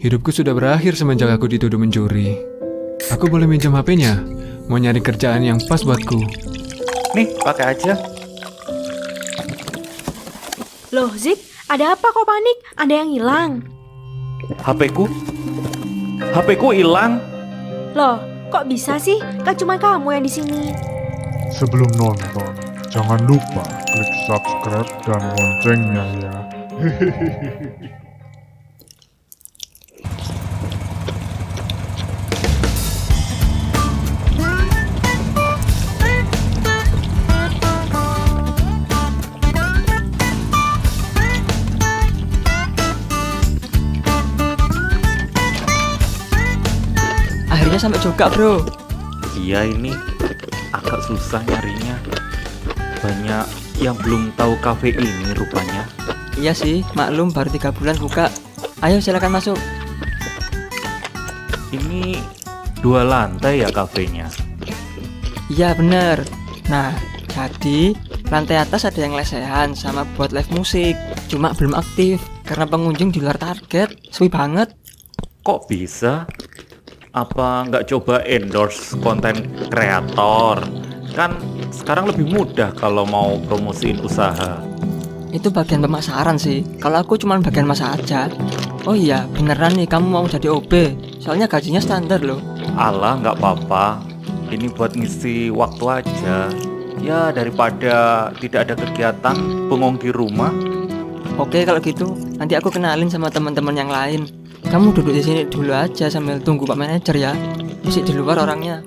Hidupku sudah berakhir semenjak aku dituduh mencuri. Aku boleh minjam HP-nya? Mau nyari kerjaan yang pas buatku. Nih, pakai aja. Loh, Zik, ada apa kok panik? Ada yang hilang? HP-ku? HP-ku hilang. Loh, kok bisa sih? Kan cuma kamu yang di sini. Sebelum nonton, jangan lupa klik subscribe dan loncengnya ya. Akhirnya sampai juga, bro. Iya, ini agak susah nyarinya. Banyak yang belum tahu kafe ini rupanya. Iya sih, maklum baru 3 bulan buka. Ayo silakan masuk. Ini 2 lantai ya kafenya. Iya bener. Nah, jadi lantai atas ada yang lesehan sama buat live musik. Cuma belum aktif karena pengunjung di luar target. Sepi banget. Kok bisa? Apa nggak coba endorse konten kreator? Kan sekarang lebih mudah kalau mau promosiin usaha. Itu bagian pemasaran sih. Kalau aku cuma bagian masak aja. Oh iya, beneran nih kamu mau jadi OB? Soalnya gajinya standar loh. Alah, nggak apa-apa. Ini buat ngisi waktu aja. Ya, daripada tidak ada kegiatan bengong di rumah. Oke kalau gitu, nanti aku kenalin sama teman-teman yang lain. Kamu duduk di sini dulu aja sambil tunggu Pak Manajer ya. Masih di luar orangnya.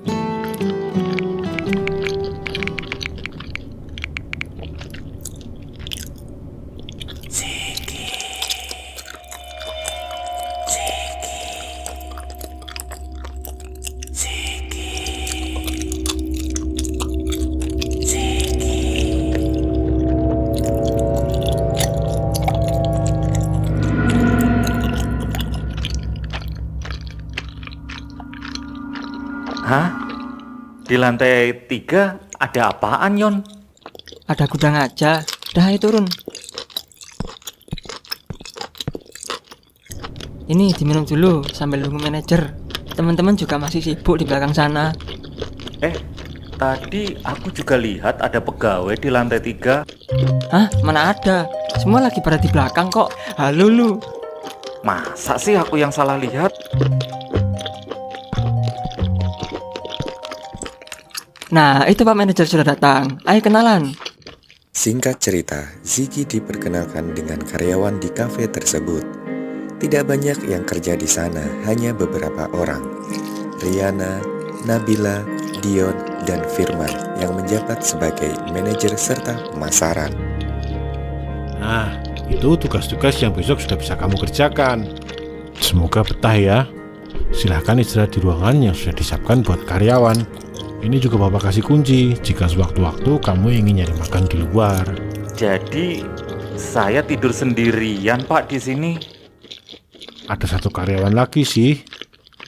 Hah? Di lantai 3 ada apaan, Yon? Ada gudang aja. Dah ayo turun. Ini diminum dulu sambil nunggu manajer. Teman-teman juga masih sibuk di belakang sana. Tadi aku juga lihat ada pegawai di lantai 3. Hah? Mana ada? Semua lagi pada di belakang kok. Halo lu. Masa sih aku yang salah lihat? Nah, itu Pak Manajer sudah datang. Ayo kenalan. Singkat cerita, Ziggy diperkenalkan dengan karyawan di kafe tersebut. Tidak banyak yang kerja di sana, hanya beberapa orang. Riana, Nabila, Dion, dan Firman yang menjabat sebagai manajer serta pemasaran. Nah, itu tugas-tugas yang besok sudah bisa kamu kerjakan. Semoga betah ya. Silahkan istirahat di ruangan yang sudah disiapkan buat karyawan. Ini juga Bapak kasih kunci jika sewaktu-waktu kamu ingin nyari makan di luar. Jadi saya tidur sendirian, Pak, di sini. Ada satu karyawan lagi sih,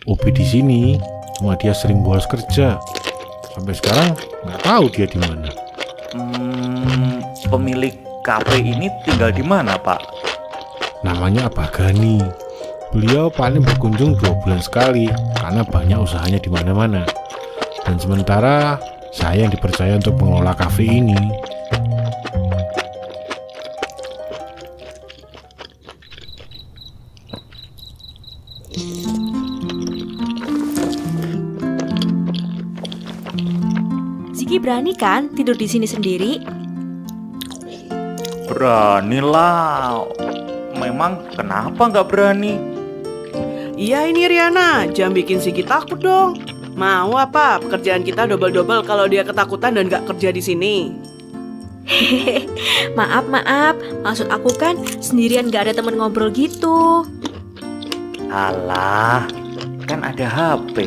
OB di sini. Cuma dia sering bolos kerja. Sampai sekarang nggak tahu dia di mana. Pemilik kafe ini tinggal di mana, Pak? Namanya Abah Gani. Beliau paling berkunjung 2 bulan sekali karena banyak usahanya di mana-mana. Dan sementara saya yang dipercaya untuk mengelola kafe ini. Ziki berani kan tidur di sini sendiri? Beranilah. Memang kenapa nggak berani? Iya ini Riana, jangan bikin Sigi takut dong. Mau apa? Pekerjaan kita double-double kalau dia ketakutan dan gak kerja di sini. Maaf, maksud aku kan sendirian gak ada temen ngobrol gitu. Alah, kan ada HP.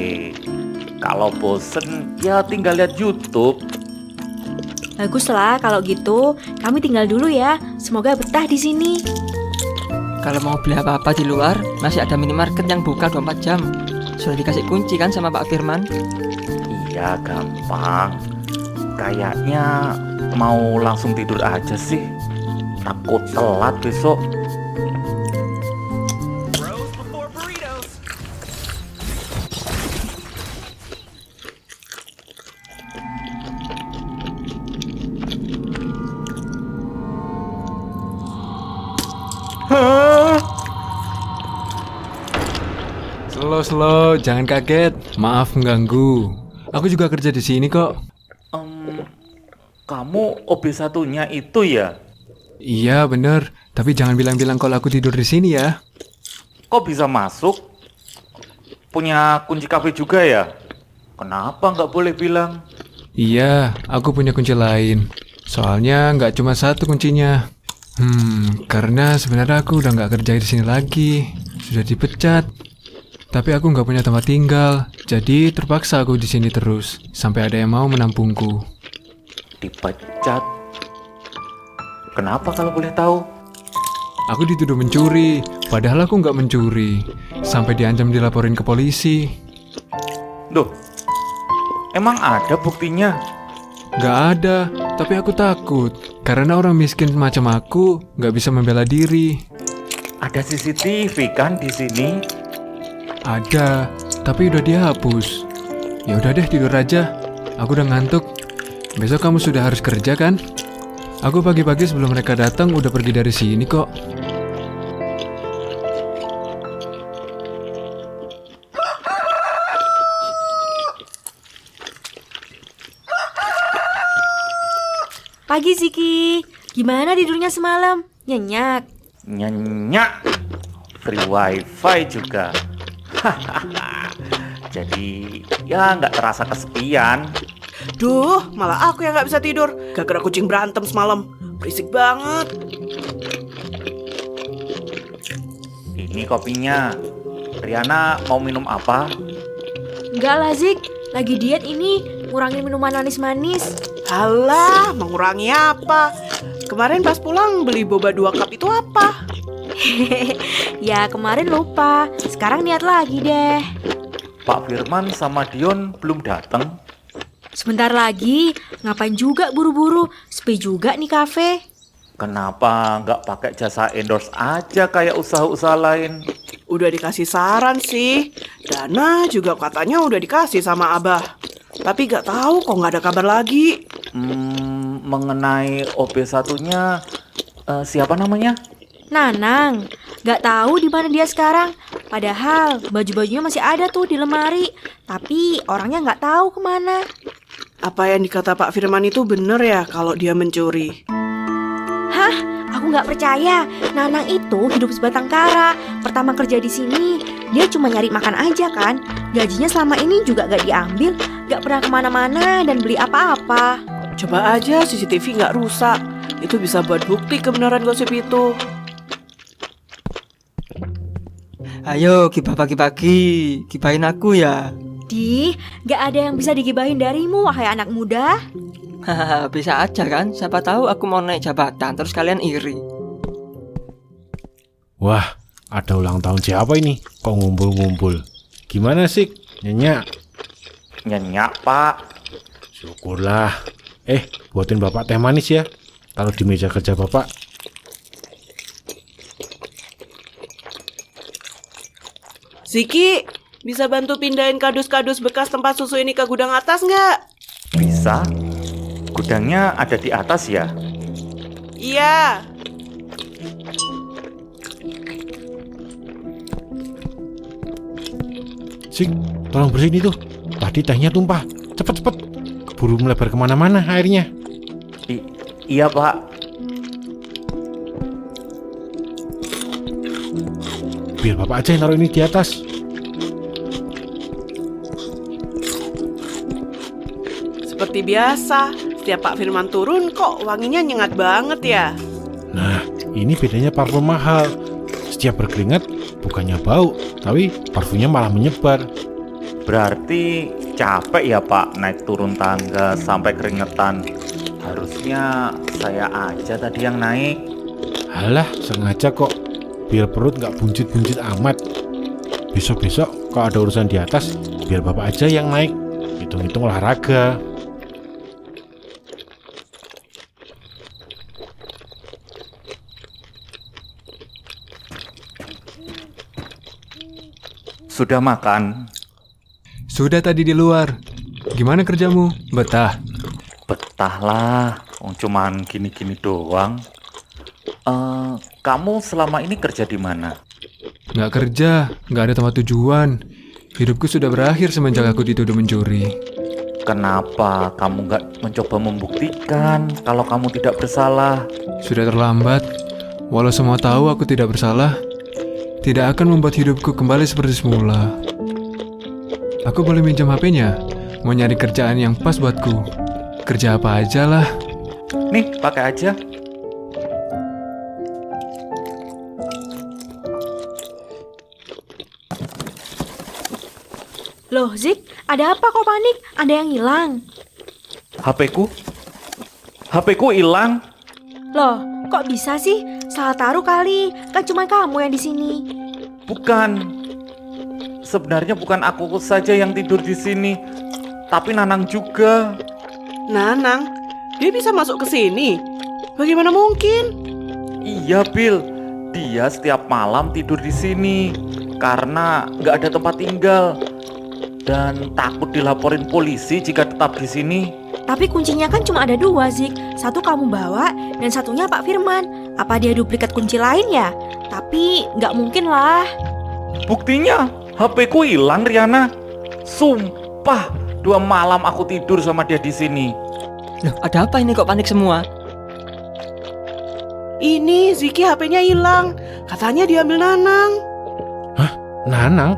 Kalau bosen, ya tinggal lihat YouTube. Baguslah kalau gitu, kami tinggal dulu ya. Semoga betah di sini. Kalau mau beli apa-apa di luar, masih ada minimarket yang buka 24 jam. Sudah dikasih kunci kan sama Pak Firman? Iya, gampang. Kayaknya mau langsung tidur aja sih. Takut telat besok. Slow, jangan kaget. Maaf mengganggu. Aku juga kerja di sini kok. Kamu OB1-nya itu ya? Iya, bener. Tapi jangan bilang-bilang kalau aku tidur di sini ya. Kok bisa masuk? Punya kunci kafe juga ya? Kenapa nggak boleh bilang? Iya, aku punya kunci lain. Soalnya nggak cuma satu kuncinya. Karena sebenarnya aku udah nggak kerja di sini lagi. Sudah dipecat. Tapi aku nggak punya tempat tinggal. Jadi terpaksa aku di sini terus. Sampai ada yang mau menampungku. Dipecat? Kenapa kalau boleh tahu? Aku dituduh mencuri. Padahal aku nggak mencuri. Sampai diancam dilaporin ke polisi. Loh, emang ada buktinya? Nggak ada. Tapi aku takut. Karena orang miskin macam aku nggak bisa membela diri. Ada CCTV kan di sini? Ada, tapi udah dihapus. Ya udah deh, tidur aja. Aku udah ngantuk. Besok kamu sudah harus kerja kan? Aku pagi-pagi sebelum mereka datang udah pergi dari sini kok. Pagi Ziki, gimana tidurnya semalam? Nyenyak? Nyenyak. Free wifi juga. Jadi ya nggak terasa kesepian. Duh, malah aku yang nggak bisa tidur. Gara-gara kucing berantem semalam. Berisik banget. Ini kopinya. Riana mau minum apa? Enggak lah Zik, lagi diet ini, ngurangin minuman manis-manis. Alah, mengurangi apa? Kemarin pas pulang beli boba 2 cup itu apa? Ya kemarin lupa, sekarang niat lagi deh. Pak Firman sama Dion belum datang. Sebentar lagi, ngapain juga buru-buru, sepi juga nih kafe. Kenapa nggak pakai jasa endorse aja kayak usaha-usaha lain? Udah dikasih saran sih. Dana juga katanya udah dikasih sama Abah. Tapi gak tahu kok nggak ada kabar lagi. Mengenai OB1-nya, siapa namanya? Nanang, gak tahu di mana dia sekarang. Padahal baju-bajunya masih ada tuh di lemari. Tapi orangnya gak tahu kemana. Apa yang dikata Pak Firman itu bener ya kalau dia mencuri? Hah? Aku gak percaya. Nanang itu hidup sebatang kara. Pertama kerja di sini, dia cuma nyari makan aja kan. Gajinya selama ini juga gak diambil. Gak pernah kemana-mana dan beli apa-apa. Coba aja CCTV nggak rusak. Itu bisa buat bukti kebenaran gosip itu. Ayo, gibah pagi-pagi. Gibahin aku ya. Di, gak ada yang bisa digibahin darimu, wahai anak muda. Hahaha, bisa aja kan? Siapa tahu aku mau naik jabatan, terus kalian iri. Wah, ada ulang tahun siapa ini? Kok ngumpul-ngumpul? Gimana sih? Nyenyak? Nyenyak, Pak. Syukurlah. Buatin Bapak teh manis ya. Taruh di meja kerja Bapak. Ziki, bisa bantu pindahin kardus-kardus bekas tempat susu ini ke gudang atas nggak? Bisa? Gudangnya ada di atas ya? Iya. Sik, tolong bersihin itu. Tadi tehnya tumpah. Cepet-cepet. Keburu melebar kemana-mana airnya. Iya, Pak. Biar Bapak aja yang taruh ini di atas. Seperti biasa, setiap Pak Firman turun kok wanginya nyengat banget ya. Nah, ini bedanya parfum mahal. Setiap berkeringat, bukannya bau, tapi parfumnya malah menyebar. Berarti capek ya, Pak, naik turun tangga sampai keringetan. Harusnya saya aja tadi yang naik. Halah, sengaja kok. Biar perut nggak buncit-buncit amat. Besok-besok kalau ada urusan di atas, biar Bapak aja yang naik. Hitung-hitung olahraga. Sudah makan? Sudah tadi di luar. Gimana kerjamu? Betah? Betah lah, cuman gini-gini doang. Kamu selama ini kerja di mana? Nggak kerja, nggak ada tempat tujuan. Hidupku sudah berakhir semenjak aku dituduh mencuri. Kenapa kamu nggak mencoba membuktikan kalau kamu tidak bersalah? Sudah terlambat. Walau semua tahu aku tidak bersalah, tidak akan membuat hidupku kembali seperti semula. Aku boleh minjam HP-nya? Mau nyari kerjaan yang pas buatku. Kerja apa aja lah. Nih, pakai aja. Loh, Zik, ada apa kok panik? Ada yang hilang? HP-ku hilang. Loh, kok bisa sih? Salah taruh kali. Kan cuma kamu yang di sini. Bukan. Sebenarnya bukan aku saja yang tidur di sini, tapi Nanang juga. Nanang, dia bisa masuk ke sini? Bagaimana mungkin? Iya, Bill. Dia setiap malam tidur di sini karena nggak ada tempat tinggal dan takut dilaporin polisi jika tetap di sini. Tapi kuncinya kan cuma ada 2, Zik. Satu kamu bawa dan satunya Pak Firman. Apa dia duplikat kunci lain ya? Tapi nggak mungkin lah. Buktinya, HP-ku hilang, Riana. Sumpah, 2 malam aku tidur sama dia di sini. Loh, ada apa ini kok panik semua? Ini Ziki HP-nya hilang. Katanya diambil Nanang. Nanang?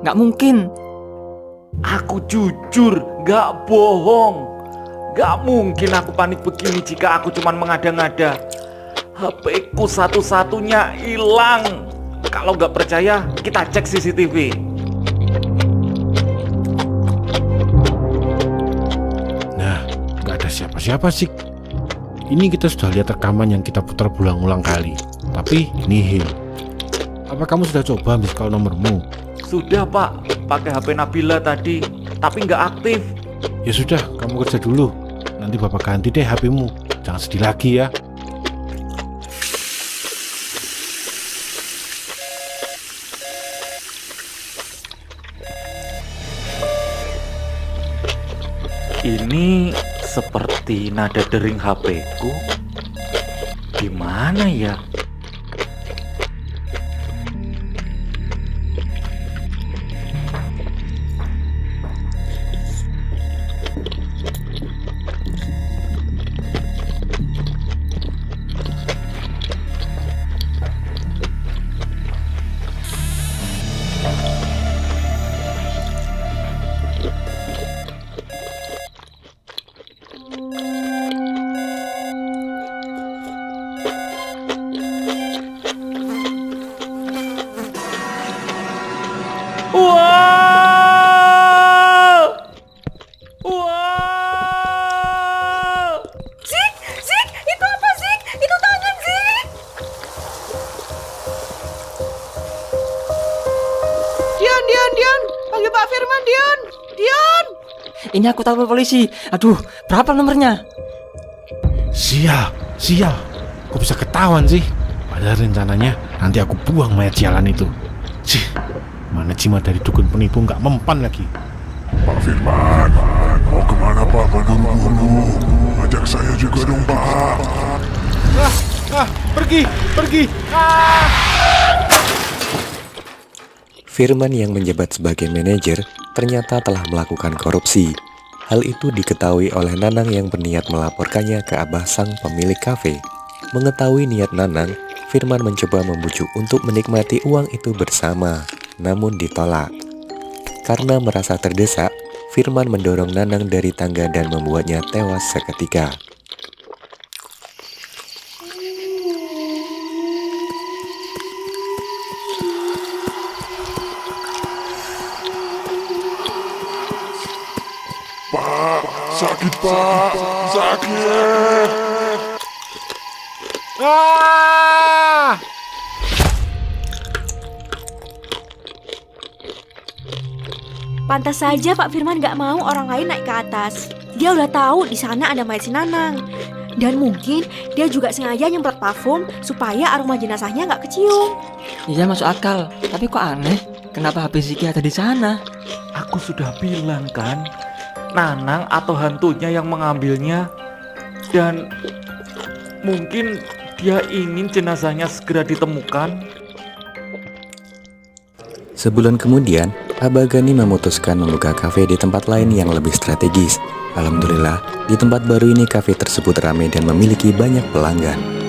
Nggak mungkin. Aku jujur, gak bohong. Gak mungkin aku panik begini jika aku cuman mengada-ngada. HP-ku satu-satunya hilang. Kalau gak percaya, kita cek CCTV. Nah, nggak ada siapa-siapa sih. Ini kita sudah lihat rekaman yang kita putar berulang-ulang kali, tapi nihil. Apa kamu sudah coba miss call nomormu? Sudah, Pak, pakai HP Nabila tadi, tapi nggak aktif. Ya sudah, kamu kerja dulu. Nanti bapak ganti deh HP-mu. Jangan sedih lagi ya. Ini seperti nada dering HP-ku. Di mana ya? Wow! Wow! Zik, Zik, itu apa, Zik? Itu tangan, Zik. Dion. Panggil Pak Firman, Dion. Ini aku tahu polisi. Aduh, berapa nomornya? Sial. Kok bisa ketahuan sih? Padahal rencananya nanti aku buang mayat sialan itu. Cih, mana jimat dari dukun penipu nggak mempan lagi. Pak Firman, mau kemana Pak? Buru-buru. Ajak saya juga dong Pak. Pergi. Firman yang menjabat sebagai manajer ternyata telah melakukan korupsi. Hal itu diketahui oleh Nanang yang berniat melaporkannya ke Abah sang pemilik kafe. Mengetahui niat Nanang, Firman mencoba membujuk untuk menikmati uang itu bersama, namun ditolak. Karena merasa terdesak, Firman mendorong Nanang dari tangga dan membuatnya tewas seketika. Pak, sakit Pak, sakit. Pantas saja Pak Firman nggak mau orang lain naik ke atas. Dia udah tahu di sana ada mayat si Nanang. Dan mungkin dia juga sengaja nyemprot parfum supaya aroma jenazahnya nggak kecium. Iya, masuk akal. Tapi kok aneh? Kenapa HP Ziki ada di sana? Aku sudah bilang kan, Nanang atau hantunya yang mengambilnya. Dan mungkin dia ingin jenazahnya segera ditemukan. Sebulan kemudian, Abah Gani memutuskan membuka kafe di tempat lain yang lebih strategis. Alhamdulillah, di tempat baru ini kafe tersebut ramai dan memiliki banyak pelanggan.